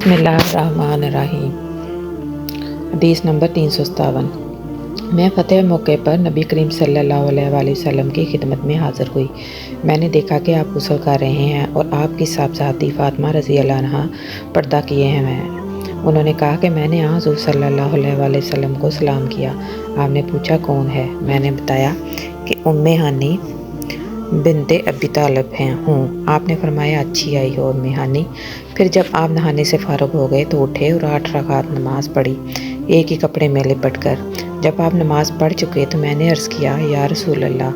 बिस्मिल्लाहिर्रहमानिर्रहीम। हदीस नंबर 357। मैं फ़तह मौके पर नबी करीम सल्लल्लाहु अलैहि वसल्लम की खिदमत में हाज़िर हुई। मैंने देखा कि आप गुस्ल कर रहे हैं और आपकी साहबजादी फ़ातिमा रज़ी अल्लाह अन्हा पर्दा किए हैं। उन्होंने कहा कि मैंने हुज़ूर सल्लल्लाहु अलैहि वसल्लम को सलाम किया। आपने पूछा कौन है? मैंने बताया कि उम्मे हानी बिनते अबी तालिब हूँ। आपने फरमाया अच्छी आई हो उम्मे हानी। फिर जब आप नहाने से फ़ारुग हो गए तो उठे और 8 रकात नमाज पढ़ी, एक ही कपड़े में लिपट कर। जब आप नमाज पढ़ चुके तो मैंने अर्ज़ किया, या रसूल अल्लाह,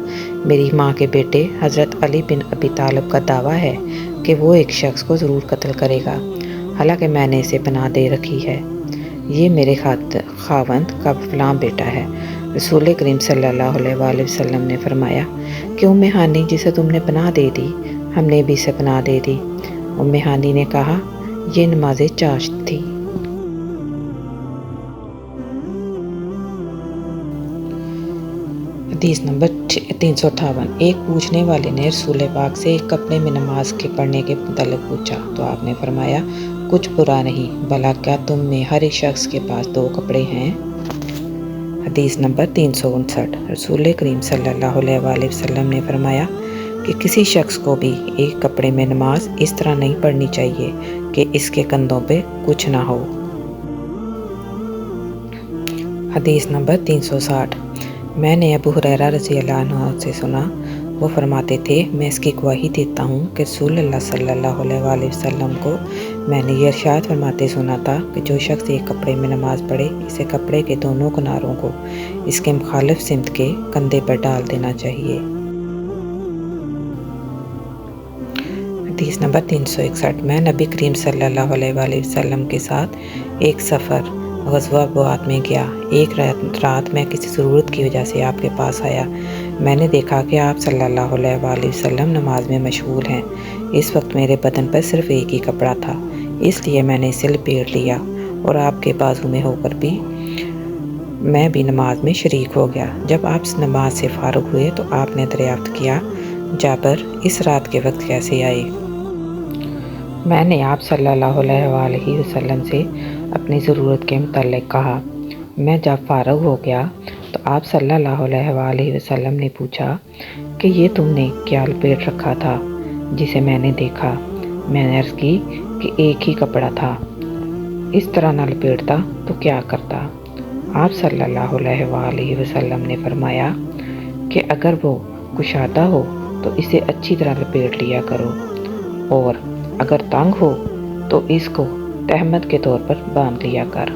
मेरी माँ के बेटे हज़रत अली बिन अबी तालिब का दावा है कि वो एक शख्स को ज़रूर कत्ल करेगा, हालांकि मैंने इसे पनाह दे रखी है। ये मेरे खावंद का फलां बेटा है। रसूल करीम सल्लल्लाहु अलैहि वसल्लम ने फरमाया कि उम्मे हानी, जिसे तुमने पनाह दे दी, हमने भी इसे पनाह दे दी। उम्मे हानी ने कहा, ये नमाज़े चाश्त थी। हदीस नंबर 358। एक पूछने वाले ने रसूल पाक से एक कपड़े में नमाज के पढ़ने के मुताल्लिक़ पूछा तो आपने फरमाया, कुछ बुरा नहीं, भला क्या तुम में हर एक शख्स के पास 2 कपड़े हैं? हदीस नंबर 359। रसूल करीम सल्लल्लाहु अलैहि वसल्लम ने फरमाया कि किसी शख्स को भी एक कपड़े में नमाज इस तरह नहीं पढ़नी चाहिए कि इसके कंधों पे कुछ ना हो। हदीस नंबर 360। मैंने अबू हुरैरा रज़ी अल्लाह अन्हु से सुना, वो फरमाते थे, मैं इसकी गवाही देता हूँ कि रसूल अल्लाह सल्लल्लाहु अलैहि वसल्लम को मैंने ये इरशाद फरमाते सुना था कि जो शख्स एक कपड़े में नमाज पढ़े, इसे कपड़े के दोनों किनारों को इसके मुखालिफ सिमत के कंधे पर डाल देना चाहिए। हदीस नंबर 361। मैं नबी करीम सल्लल्लाहु अलैहि वसल्लम के साथ एक सफ़र ग़ज़वा बुआत में गया। एक रात मैं किसी ज़रूरत की वजह से आपके पास आया। मैंने देखा कि आप सल्लल्लाहु अलैहि वसल्लम नमाज में मशगूल हैं। इस वक्त मेरे बदन पर सिर्फ़ एक ही कपड़ा था, इसलिए मैंने इसे लपेट लिया और आपके बाजू में होकर भी मैं भी नमाज में शरीक हो गया। जब आप नमाज से फ़ारुग हुए तो आपने दरियाफ़्त किया, जाबर इस रात के वक्त कैसे आए? मैंने आप सल्लल्लाहु अलैहि वसल्लम से अपनी ज़रूरत के मुताल्लिक़ कहा। मैं जब फ़ारुग हो गया तो आप सल्लल्लाहु अलैहि वसल्लम ने पूछा कि ये तुमने क्या लपेट रखा था जिसे मैंने देखा? मैंने अर्ज़ की कि एक ही कपड़ा था, इस तरह न लपेटता तो क्या करता? आप सल्लल्लाहु अलैहि वसल्लम ने फरमाया कि अगर वो कुशादा हो तो इसे अच्छी तरह लपेट लिया करो, और अगर तंग हो तो इसको तहमत के तौर पर बांध लिया कर।